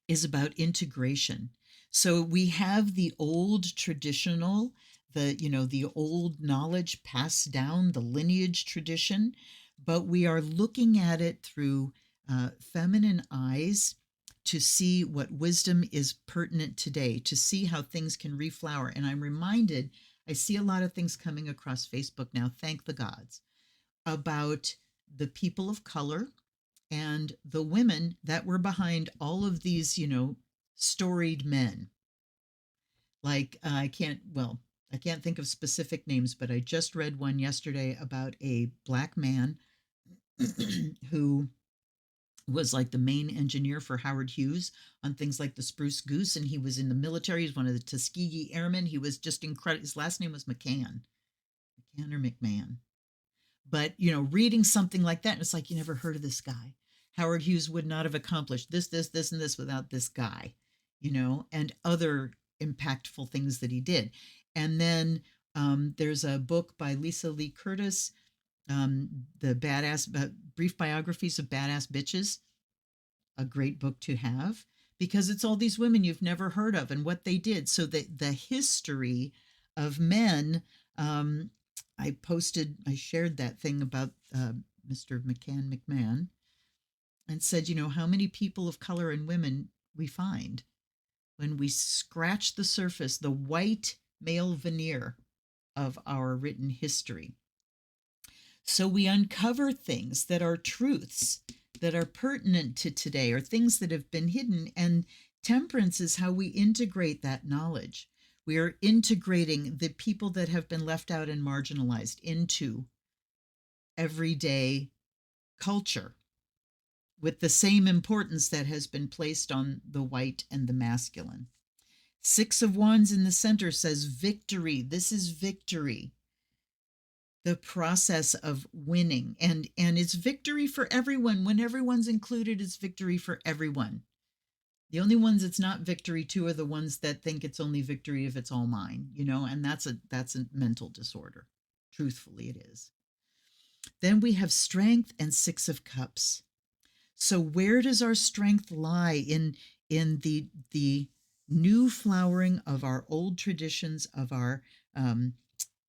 is about integration. So we have the old traditional, the old knowledge passed down, the lineage tradition, but we are looking at it through feminine eyes to see what wisdom is pertinent today, to see how things can reflower. And I'm reminded, I see a lot of things coming across Facebook now, thank the gods, about the people of color and the women that were behind all of these, storied men. Like, I can't think of specific names, but I just read one yesterday about a Black man who was like the main engineer for Howard Hughes on things like the Spruce Goose, and he was in the military. He's one of the Tuskegee Airmen. He was just incredible. His last name was McCann or McMahon. But, reading something like that, and it's like, you never heard of this guy. Howard Hughes would not have accomplished this, and this without this guy, and other impactful things that he did. And then there's a book by Lisa Lee Curtis, the Brief Biographies of Badass Bitches, a great book to have, because it's all these women you've never heard of and what they did. So the history of men, I shared that thing about Mr. McMahon, and said, how many people of color and women we find when we scratch the surface, the white male veneer of our written history. So we uncover things that are truths that are pertinent to today, or things that have been hidden. And temperance is how we integrate that knowledge. We are integrating the people that have been left out and marginalized into everyday culture with the same importance that has been placed on the white and the masculine. 6 of Wands in the center says victory. This is victory. The process of winning, and it's victory for everyone. When everyone's included, it's victory for everyone. The only ones it's not victory to are the ones that think it's only victory if it's all mine, and that's a mental disorder. Truthfully, it is. Then we have strength and 6 of Cups. So where does our strength lie in the new flowering of our old traditions, of our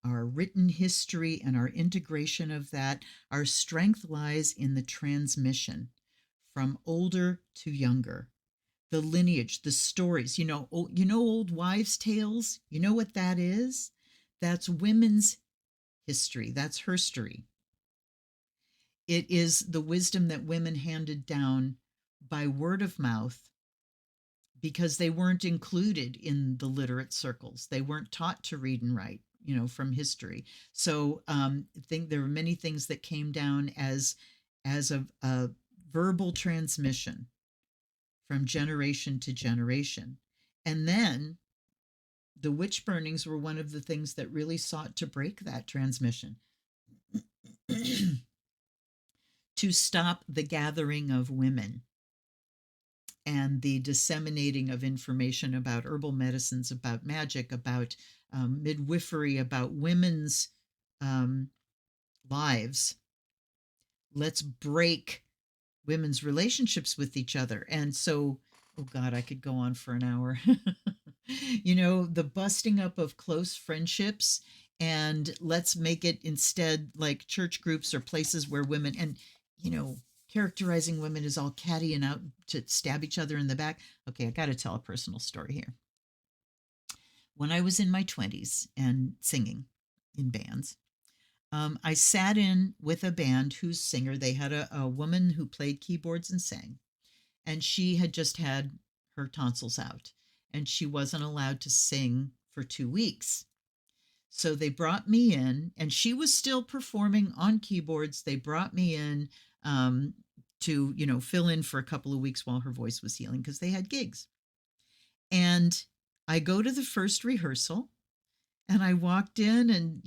written history and our integration of that? Our strength lies in the transmission from older to younger. The lineage, the stories, old wives' tales. You know what that is? That's women's history. That's herstory. It is the wisdom that women handed down by word of mouth, because they weren't included in the literate circles. They weren't taught to read and write, from history. So I think there were many things that came down as a verbal transmission from generation to generation. And then the witch burnings were one of the things that really sought to break that transmission, to stop the gathering of women and the disseminating of information about herbal medicines, about magic, about midwifery, about women's um, lives. Let's break women's relationships with each other. And so, oh God, I could go on for an hour. The busting up of close friendships, and let's make it instead like church groups or places where women, and, you know, characterizing women as all catty and out to stab each other in the back. Okay, I got to tell a personal story here. When I was in my 20s and singing in bands, I sat in with a band whose singer, they had a woman who played keyboards and sang, and she had just had her tonsils out, and she wasn't allowed to sing for 2 weeks. So they brought me in, and she was still performing on keyboards. They brought me in to, fill in for a couple of weeks while her voice was healing because they had gigs. And I go to the first rehearsal, and I walked in and,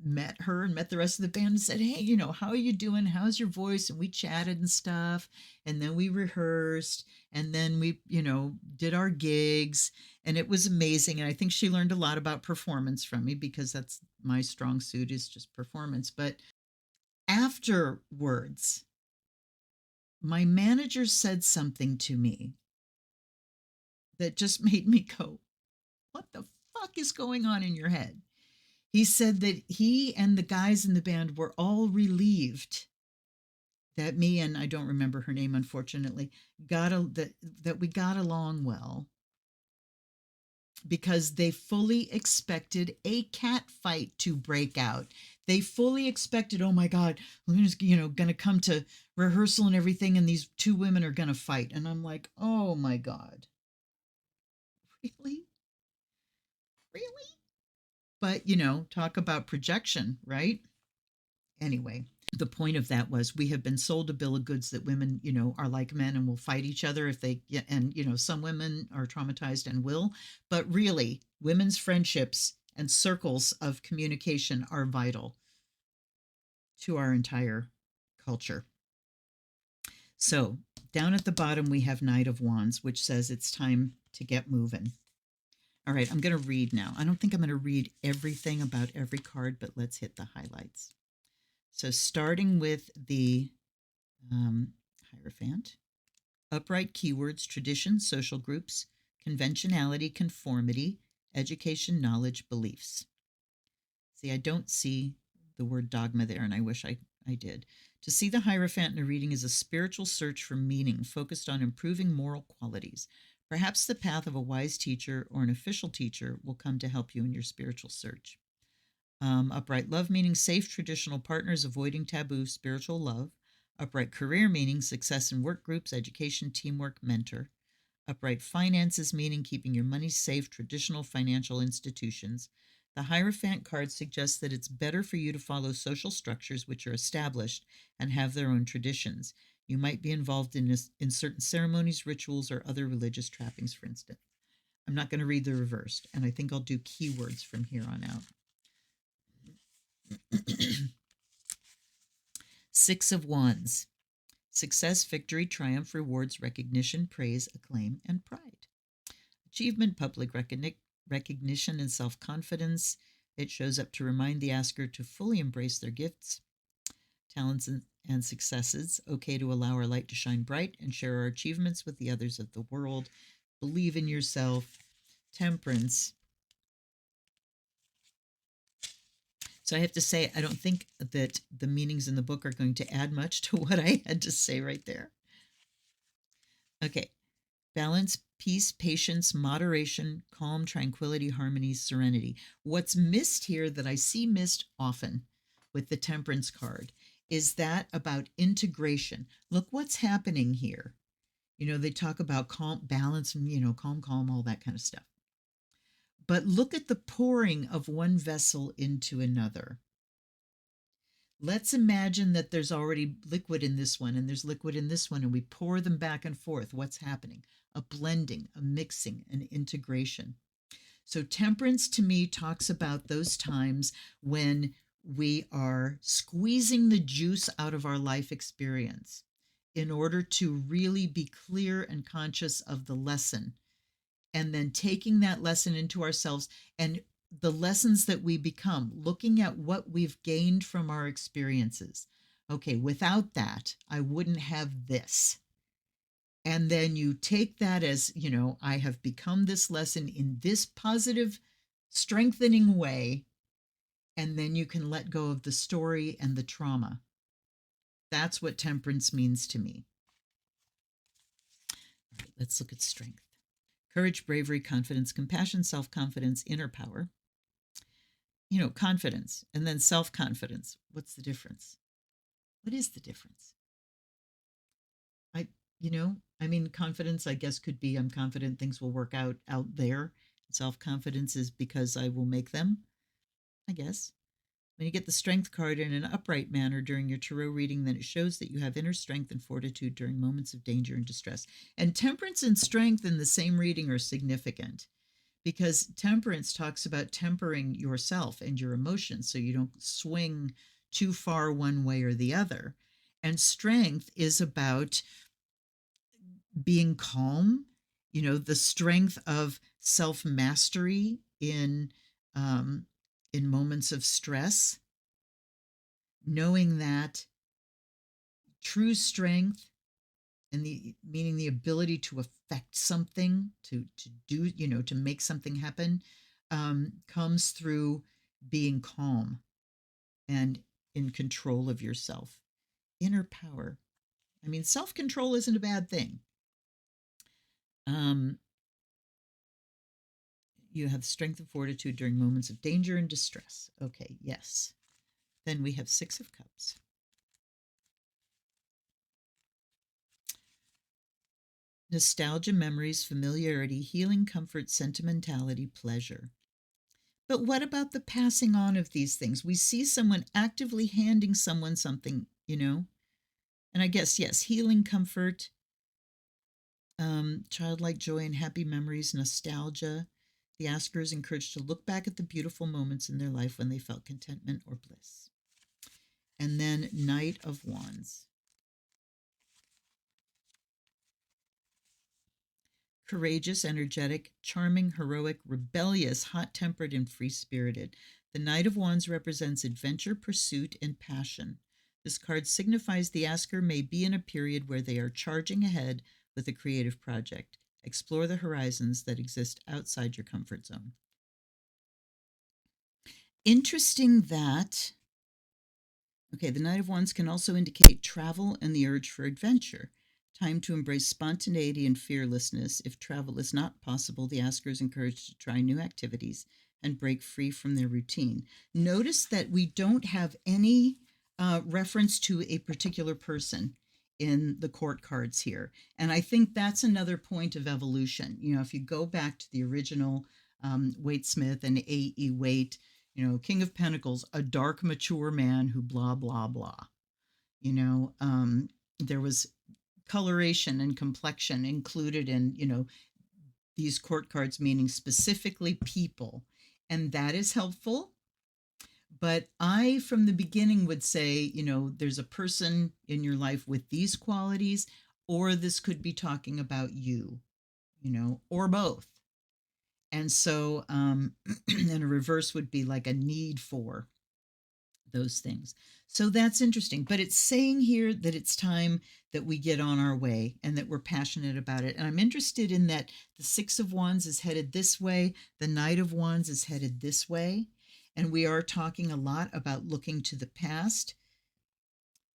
met her and met the rest of the band and said, hey, how are you doing? How's your voice? And we chatted and stuff. And then we rehearsed, and then we, did our gigs, and it was amazing. And I think she learned a lot about performance from me because that's my strong suit, is just performance. But afterwards, my manager said something to me that just made me go, what the fuck is going on in your head? He said that he and the guys in the band were all relieved that me, and I don't remember her name, unfortunately, that we got along well, because they fully expected a cat fight to break out. They fully expected, oh my God, Luna's, going to come to rehearsal and everything, and these two women are going to fight. And I'm like, oh my God, really? Really? But, talk about projection, right? Anyway, the point of that was, we have been sold a bill of goods that women, are like men and will fight each other if they get, and, some women are traumatized and will, but really, women's friendships and circles of communication are vital to our entire culture. So, down at the bottom, we have Knight of Wands, which says it's time to get moving. All right, I'm going to read now. I don't think I'm going to read everything about every card, but let's hit the highlights. So, starting with the Hierophant, upright keywords, tradition, social groups, conventionality, conformity, education, knowledge, beliefs. See, I don't see the word dogma there, and I wish I did. To see the Hierophant in a reading is a spiritual search for meaning focused on improving moral qualities. Perhaps the path of a wise teacher or an official teacher will come to help you in your spiritual search. Upright love, meaning safe traditional partners, avoiding taboo, spiritual love. Upright career, meaning success in work groups, education, teamwork, mentor. Upright finances, meaning keeping your money safe, traditional financial institutions. The Hierophant card suggests that it's better for you to follow social structures which are established and have their own traditions. You might be involved in certain ceremonies, rituals, or other religious trappings, for instance. I'm not going to read the reversed, and I think I'll do keywords from here on out. Six of Wands. Success, victory, triumph, rewards, recognition, praise, acclaim, and pride. Achievement, public recognition, and self-confidence. It shows up to remind the asker to fully embrace their gifts, talents, and successes. Okay to allow our light to shine bright and share our achievements with the others of the world. Believe in yourself. Temperance. So I have to say, I don't think that the meanings in the book are going to add much to what I had to say right there. Okay. Balance, peace, patience, moderation, calm, tranquility, harmony, serenity. What's missed here, that I see missed often with the Temperance card, is that about integration. Look what's happening here. They talk about calm, balance, and, calm, all that kind of stuff. But look at the pouring of one vessel into another. Let's imagine that there's already liquid in this one and there's liquid in this one, and we pour them back and forth. What's happening? A blending, a mixing, an integration. So temperance to me talks about those times when we are squeezing the juice out of our life experience in order to really be clear and conscious of the lesson, and then taking that lesson into ourselves and the lessons that we become, looking at what we've gained from our experiences. Okay, without that, I wouldn't have this. And then you take that as, I have become this lesson in this positive, strengthening way. And then you can let go of the story and the trauma. That's what temperance means to me. All right, let's look at strength. Courage, bravery, confidence, compassion, self-confidence, inner power. Confidence and then self-confidence. What's the difference? What is the difference? I, confidence, I guess, could be I'm confident things will work out there. Self-confidence is because I will make them, I guess. When you get the strength card in an upright manner during your tarot reading, then it shows that you have inner strength and fortitude during moments of danger and distress. And temperance and strength in the same reading are significant because temperance talks about tempering yourself and your emotions so you don't swing too far one way or the other. And strength is about being calm, the strength of self-mastery in moments of stress, knowing that true strength and the meaning the ability to affect something, to do, to make something happen, comes through being calm and in control of yourself. Inner power. Self-control isn't a bad thing. You have strength and fortitude during moments of danger and distress. Okay, yes. Then we have Six of Cups. Nostalgia, memories, familiarity, healing, comfort, sentimentality, pleasure. But what about the passing on of these things? We see someone actively handing someone something, and I guess, yes, healing, comfort, childlike joy and happy memories, nostalgia. The asker is encouraged to look back at the beautiful moments in their life when they felt contentment or bliss. And then Knight of Wands. Courageous, energetic, charming, heroic, rebellious, hot-tempered, and free-spirited. The Knight of Wands represents adventure, pursuit, and passion. This card signifies the asker may be in a period where they are charging ahead with a creative project. Explore the horizons that exist outside your comfort zone. Interesting that, okay, the Knight of Wands can also indicate travel and the urge for adventure. Time to embrace spontaneity and fearlessness. If travel is not possible, the asker is encouraged to try new activities and break free from their routine. Notice that we don't have any reference to a particular person in the court cards here. And I think that's another point of evolution. If you go back to the original Waite Smith and A.E. Waite, King of Pentacles, a dark, mature man who blah, blah, blah. There was coloration and complexion included in, these court cards, meaning specifically people. And that is helpful. But I, from the beginning, would say, there's a person in your life with these qualities, or this could be talking about you, or both. And so, and a reverse would be like a need for those things. So that's interesting. But it's saying here that it's time that we get on our way and that we're passionate about it. And I'm interested in that the Six of Wands is headed this way. The Knight of Wands is headed this way. And we are talking a lot about looking to the past.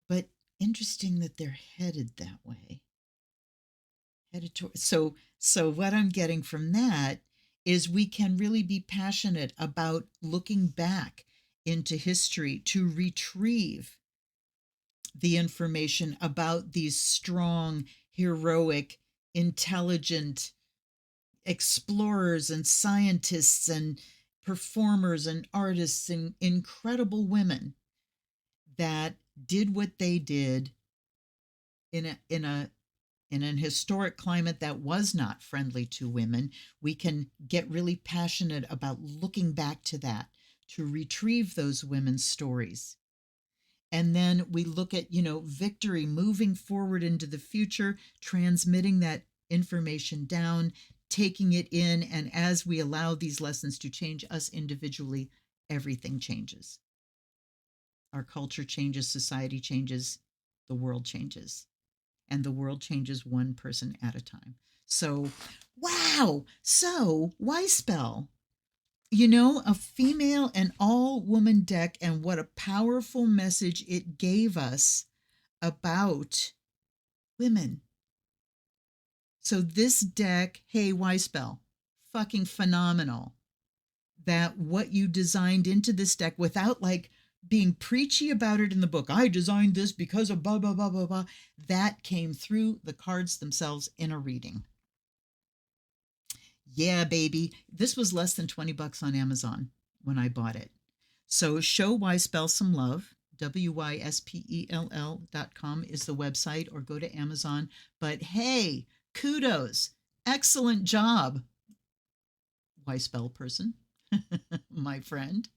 But interesting that they're headed that way. Headed toward, so what I'm getting from that is we can really be passionate about looking back into history to retrieve the information about these strong, heroic, intelligent explorers and scientists and performers and artists and incredible women that did what they did in an historic climate that was not friendly to women. We can get really passionate about looking back to that, to retrieve those women's stories. And then we look at, victory, moving forward into the future, transmitting that information down, taking it in. And as we allow these lessons to change us individually, everything changes. Our culture changes, society changes, the world changes. And the world changes one person at a time. So, wow. So, Wyspell, a female and all woman deck, and what a powerful message it gave us about women. So, this deck, hey, Wyspell, fucking phenomenal. That what you designed into this deck without like being preachy about it in the book. I designed this because of blah, blah, blah, blah, blah. That came through the cards themselves in a reading. Yeah, baby. This was less than $20 on Amazon when I bought it. So show Wyspell some love. Wyspell.com is the website, or go to Amazon. But hey, kudos. Excellent job, Wyspell person, my friend.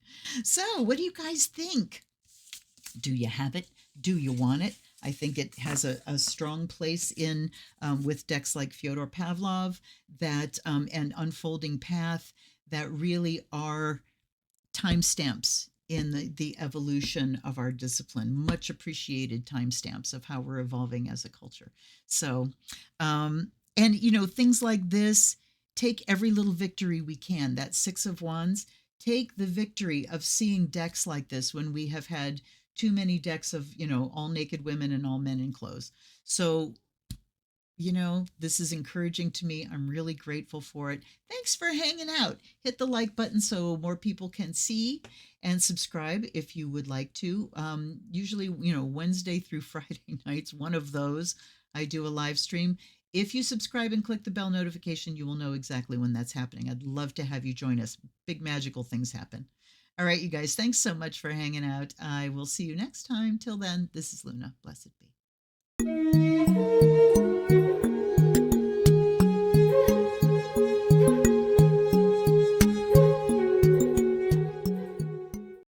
So, what do you guys think? Do you have it? Do you want it? I think it has a strong place in with decks like Fyodor Pavlov that and Unfolding Path that really are timestamps in the evolution of our discipline. Much appreciated timestamps of how we're evolving as a culture. So, and things like this, take every little victory we can. That Six of Wands, take the victory of seeing decks like this when we have had too many decks of, all naked women and all men in clothes. So, this is encouraging to me. I'm really grateful for it. Thanks for hanging out. Hit the like button so more people can see, and subscribe if you would like to. Usually, Wednesday through Friday nights, one of those, I do a live stream. If you subscribe and click the bell notification, you will know exactly when that's happening. I'd love to have you join us. Big magical things happen. All right, you guys, thanks so much for hanging out. I will see you next time. Till then, this is Luna. Blessed be.